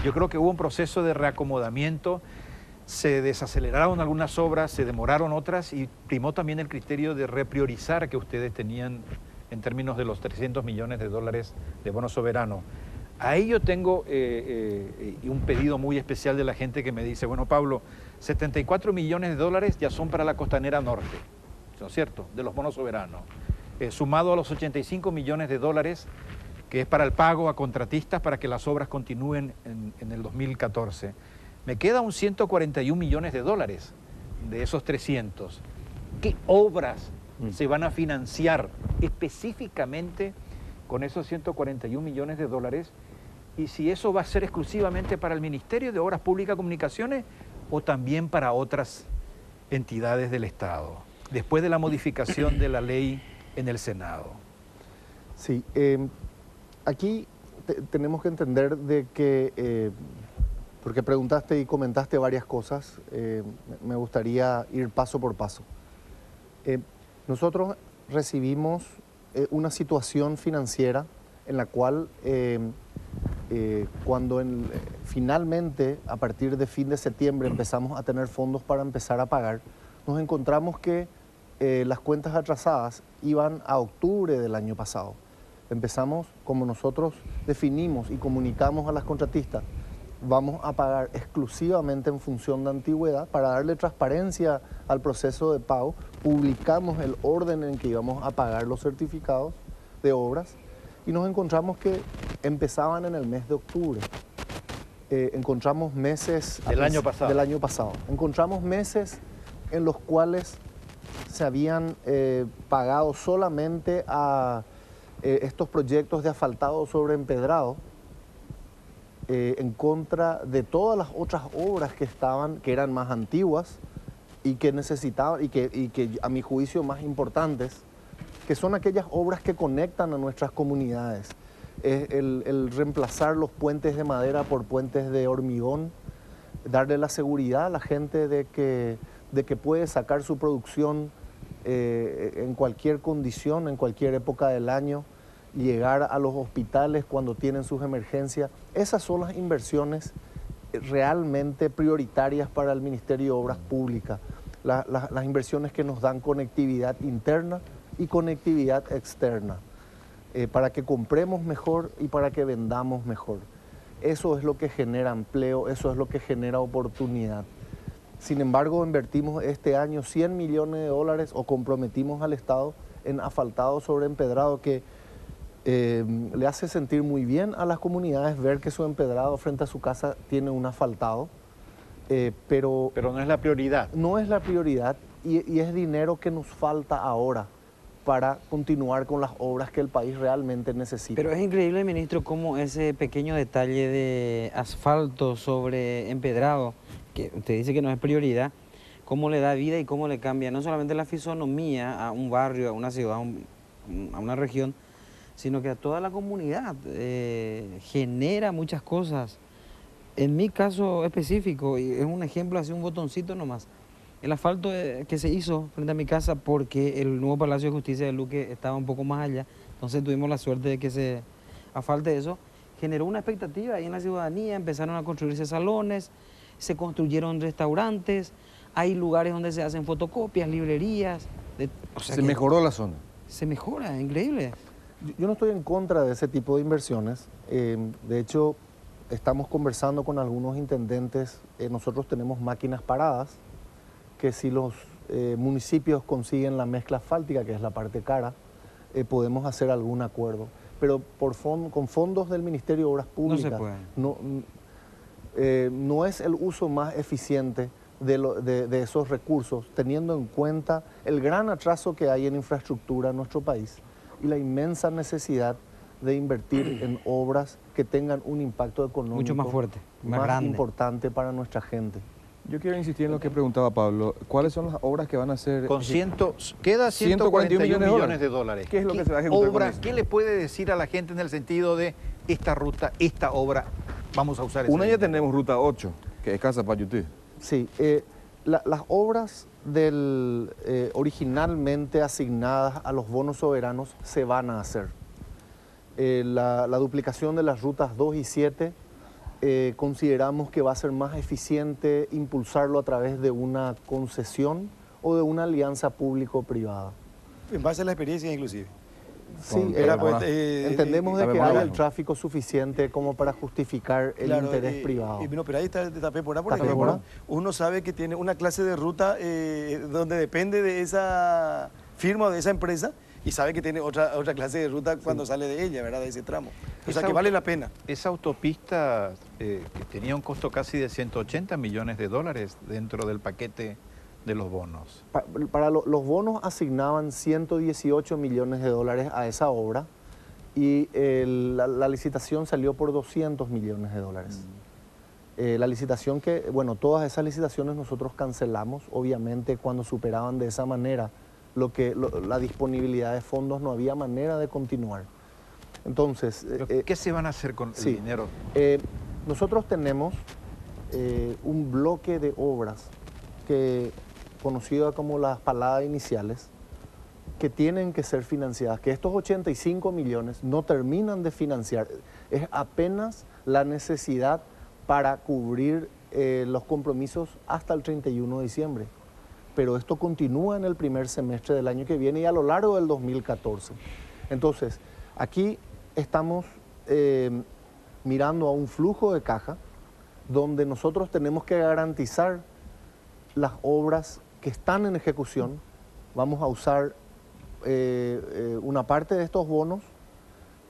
Yo creo que hubo un proceso de reacomodamiento, se desaceleraron algunas obras, se demoraron otras y primó también el criterio de repriorizar que ustedes tenían en términos de los 300 millones de dólares de bono soberano. Ahí yo tengo un pedido muy especial de la gente que me dice, bueno, Pablo, 74 millones de dólares ya son para la Costanera Norte, ¿no es cierto?, de los bonos soberanos, sumado a los 85 millones de dólares que es para el pago a contratistas para que las obras continúen en el 2014. Me queda un 141 millones de dólares de esos 300. ¿Qué obras se van a financiar específicamente con esos 141 millones de dólares? Y si eso va a ser exclusivamente para el Ministerio de Obras Públicas y Comunicaciones o también para otras entidades del Estado, después de la modificación de la ley en el Senado. Sí, aquí tenemos que entender de que, porque preguntaste y comentaste varias cosas, me gustaría ir paso por paso. Nosotros recibimos una situación financiera en la cual cuando finalmente a partir de fin de septiembre empezamos a tener fondos para empezar a pagar, nos encontramos que las cuentas atrasadas iban a octubre del año pasado. Empezamos, como nosotros definimos y comunicamos a las contratistas, vamos a pagar exclusivamente en función de antigüedad para darle transparencia al proceso de pago. Publicamos el orden en que íbamos a pagar los certificados de obras y nos encontramos que empezaban en el mes de octubre. Encontramos meses del año pasado. Encontramos meses en los cuales se habían pagado solamente a estos proyectos de asfaltado sobre empedrado en contra de todas las otras obras que eran más antiguas y que necesitaban y que a mi juicio más importantes, que son aquellas obras que conectan a nuestras comunidades. El reemplazar los puentes de madera por puentes de hormigón, darle la seguridad a la gente de que puede sacar su producción en cualquier condición, en cualquier época del año, llegar a los hospitales cuando tienen sus emergencias. Esas son las inversiones realmente prioritarias para el Ministerio de Obras Públicas, las inversiones que nos dan conectividad interna y conectividad externa, para que compremos mejor y para que vendamos mejor. Eso es lo que genera empleo, eso es lo que genera oportunidad. Sin embargo, invertimos este año 100 millones de dólares o comprometimos al Estado en asfaltado sobre empedrado que le hace sentir muy bien a las comunidades ver que su empedrado frente a su casa tiene un asfaltado, pero no es la prioridad. No es la prioridad y es dinero que nos falta ahora para continuar con las obras que el país realmente necesita. Pero es increíble, ministro, cómo ese pequeño detalle de asfalto sobre empedrado, que usted dice que no es prioridad, cómo le da vida y cómo le cambia no solamente la fisonomía a un barrio, a una ciudad, a una región, sino que a toda la comunidad. Genera muchas cosas. En mi caso específico, y es un ejemplo, así un botoncito nomás, el asfalto que se hizo frente a mi casa porque el nuevo Palacio de Justicia de Luque estaba un poco más allá, entonces tuvimos la suerte de que se asfalte eso, generó una expectativa ahí en la ciudadanía, empezaron a construirse salones, se construyeron restaurantes, hay lugares donde se hacen fotocopias, librerías. Se mejoró la zona. Se mejora, increíble. Yo no estoy en contra de ese tipo de inversiones. De hecho, estamos conversando con algunos intendentes. Nosotros tenemos máquinas paradas, que si los municipios consiguen la mezcla asfáltica, que es la parte cara, podemos hacer algún acuerdo. Pero con fondos del Ministerio de Obras Públicas no se puede. No es el uso más eficiente de esos recursos, teniendo en cuenta el gran atraso que hay en infraestructura en nuestro país y la inmensa necesidad de invertir en obras que tengan un impacto económico mucho más fuerte, más importante para nuestra gente. Yo quiero insistir en lo que preguntaba Pablo. ¿Cuáles son las obras que van a ser? Queda 141 millones de dólares. ¿Qué es lo que se va a ejecutar con eso? ¿Qué le puede decir a la gente en el sentido de esta ruta, esta obra, vamos a usar esa? Una ya tenemos ruta 8, que es Casa Payutí. Sí, las obras originalmente asignadas a los bonos soberanos se van a hacer. La duplicación de las rutas 2 y 7 consideramos que va a ser más eficiente impulsarlo a través de una concesión o de una alianza público-privada. En base a la experiencia inclusive. Sí, Era, pues, entendemos de que bueno, haya el bueno. tráfico suficiente como para justificar el claro, interés privado. Bueno, pero ahí está Tapépora, por Tapépora. ejemplo. Uno sabe que tiene una clase de ruta donde depende de esa firma o de esa empresa y sabe que tiene otra clase de ruta cuando sale de ella, ¿verdad? De ese tramo. O sea, que vale la pena. Esa autopista que tenía un costo casi de 180 millones de dólares dentro del paquete de los bonos. Para los bonos asignaban 118 millones de dólares a esa obra y la licitación salió por 200 millones de dólares. La licitación que, bueno, todas esas licitaciones nosotros cancelamos, obviamente cuando superaban de esa manera la disponibilidad de fondos no había manera de continuar. Entonces... ¿Qué se van a hacer con el dinero? Nosotros tenemos un bloque de obras conocida como las paladas iniciales, que tienen que ser financiadas, que estos 85 millones no terminan de financiar, es apenas la necesidad para cubrir los compromisos hasta el 31 de diciembre. Pero esto continúa en el primer semestre del año que viene y a lo largo del 2014. Entonces, aquí estamos mirando a un flujo de caja donde nosotros tenemos que garantizar las obras que están en ejecución. Vamos a usar una parte de estos bonos.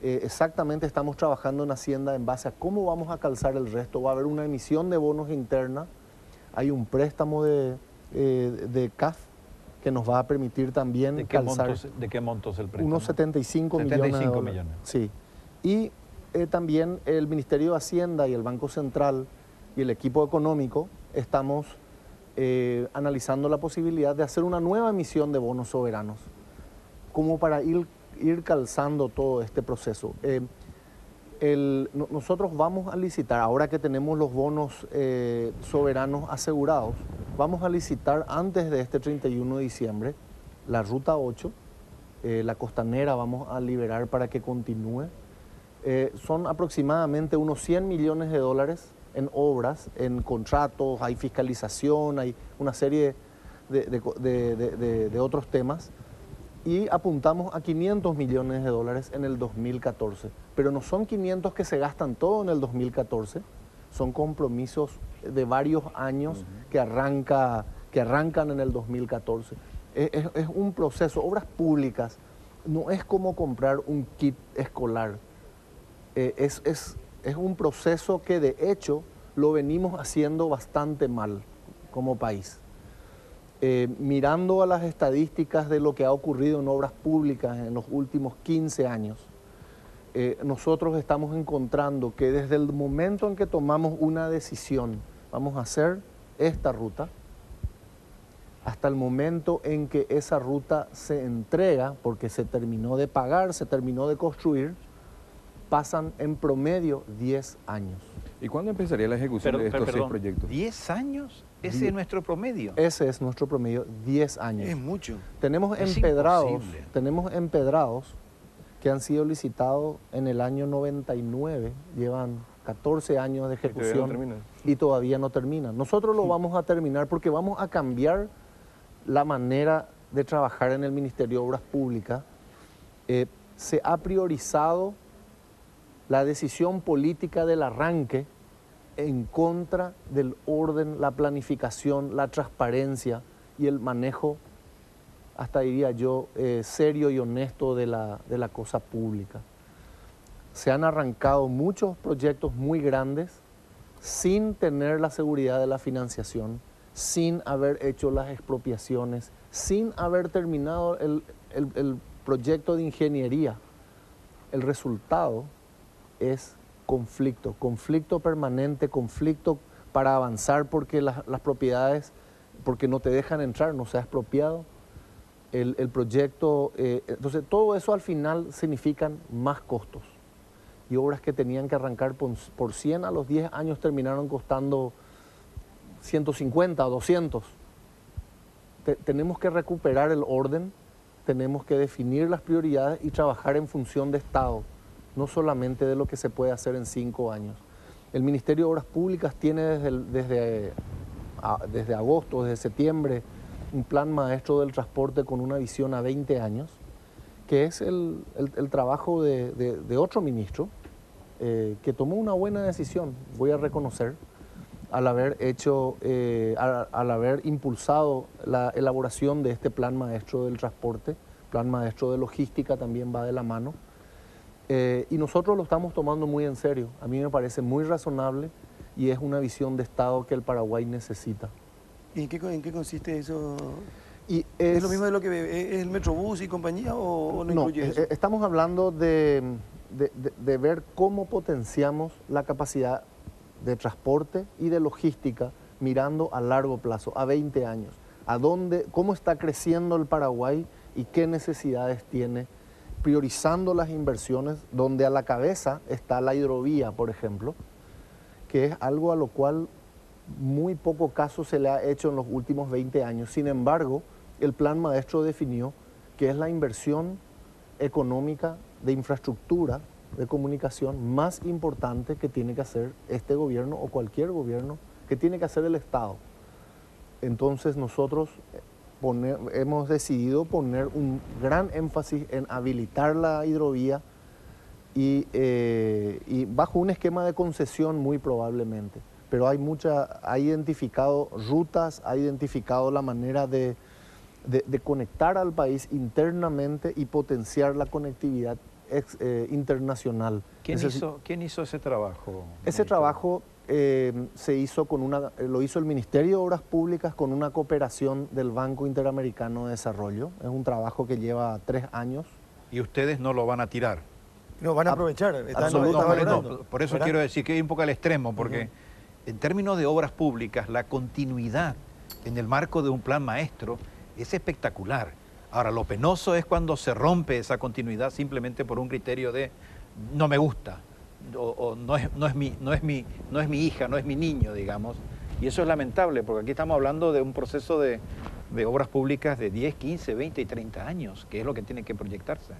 Exactamente estamos trabajando en Hacienda en base a cómo vamos a calzar el resto. Va a haber una emisión de bonos interna. Hay un préstamo de CAF que nos va a permitir también ¿De qué montos el préstamo? unos 75 millones de 75 dólares. millones. Sí. Y también el Ministerio de Hacienda y el Banco Central y el equipo económico estamos analizando la posibilidad de hacer una nueva emisión de bonos soberanos, como para ir calzando todo este proceso. Nosotros vamos a licitar, ahora que tenemos los bonos soberanos asegurados, vamos a licitar antes de este 31 de diciembre la Ruta 8, la costanera vamos a liberar para que continúe. Son aproximadamente unos 100 millones de dólares en obras, en contratos, hay fiscalización, hay una serie de otros temas. Y apuntamos a 500 millones de dólares en el 2014. Pero no son 500 que se gastan todo en el 2014, son compromisos de varios años que arrancan en el 2014. Es un proceso, obras públicas, no es como comprar un kit escolar. Es un proceso que de hecho lo venimos haciendo bastante mal como país. Mirando a las estadísticas de lo que ha ocurrido en obras públicas en los últimos 15 años, nosotros estamos encontrando que desde el momento en que tomamos una decisión, vamos a hacer esta ruta, hasta el momento en que esa ruta se entrega, porque se terminó de pagar, se terminó de construir, pasan en promedio 10 años. ¿Y cuándo empezaría la ejecución de estos 6 proyectos? ¿10 años? Ese es nuestro promedio. Ese es nuestro promedio, 10 años. Es mucho. Tenemos Es empedrados imposible. que han sido licitados en el año 99, llevan 14 años de ejecución y todavía no terminan. Nosotros lo vamos a terminar porque vamos a cambiar la manera de trabajar en el Ministerio de Obras Públicas. Se ha priorizado la decisión política del arranque en contra del orden, la planificación, la transparencia y el manejo, hasta diría yo, serio y honesto de la cosa pública. Se han arrancado muchos proyectos muy grandes sin tener la seguridad de la financiación, sin haber hecho las expropiaciones, sin haber terminado el proyecto de ingeniería. El resultado es conflicto permanente, conflicto para avanzar porque las propiedades, porque no te dejan entrar, no se ha expropiado el proyecto. Entonces todo eso al final significan más costos y obras que tenían que arrancar por 100 a los 10 años terminaron costando 150 o 200. Tenemos que recuperar el orden, tenemos que definir las prioridades y trabajar en función de Estado, no solamente de lo que se puede hacer en 5 años. El Ministerio de Obras Públicas tiene desde agosto, desde septiembre, un plan maestro del transporte con una visión a 20 años, que es el trabajo de otro ministro, que tomó una buena decisión, voy a reconocer, al haber al haber impulsado la elaboración de este plan maestro del transporte, plan maestro de logística también va de la mano, y nosotros lo estamos tomando muy en serio. A mí me parece muy razonable y es una visión de Estado que el Paraguay necesita. ¿Y en qué consiste eso? Y ¿Es lo mismo de lo que es el Metrobús y compañía o no incluye eso? Estamos hablando de ver cómo potenciamos la capacidad de transporte y de logística mirando a largo plazo, a 20 años. Cómo está creciendo el Paraguay y qué necesidades tiene, priorizando las inversiones, donde a la cabeza está la hidrovía, por ejemplo, que es algo a lo cual muy poco caso se le ha hecho en los últimos 20 años. Sin embargo, el plan maestro definió que es la inversión económica de infraestructura de comunicación más importante que tiene que hacer este gobierno o cualquier gobierno, que tiene que hacer el Estado. Entonces nosotros hemos decidido poner un gran énfasis en habilitar la hidrovía y bajo un esquema de concesión muy probablemente. Pero ha identificado rutas, ha identificado la manera de conectar al país internamente y potenciar la conectividad internacional. ¿Quién hizo ese trabajo? Ese trabajo se hizo lo hizo el Ministerio de Obras Públicas con una cooperación del Banco Interamericano de Desarrollo. Es un trabajo que lleva 3 años. ¿Y ustedes no lo van a tirar? No, van a aprovechar. Por eso quiero decir que hay un poco al extremo, porque en términos de obras públicas, la continuidad en el marco de un plan maestro es espectacular. Ahora, lo penoso es cuando se rompe esa continuidad simplemente por un criterio de no me gusta, o no es mi hija, no es mi niño, digamos. Y eso es lamentable, porque aquí estamos hablando de un proceso de obras públicas de 10, 15, 20 y 30 años, que es lo que tiene que proyectarse.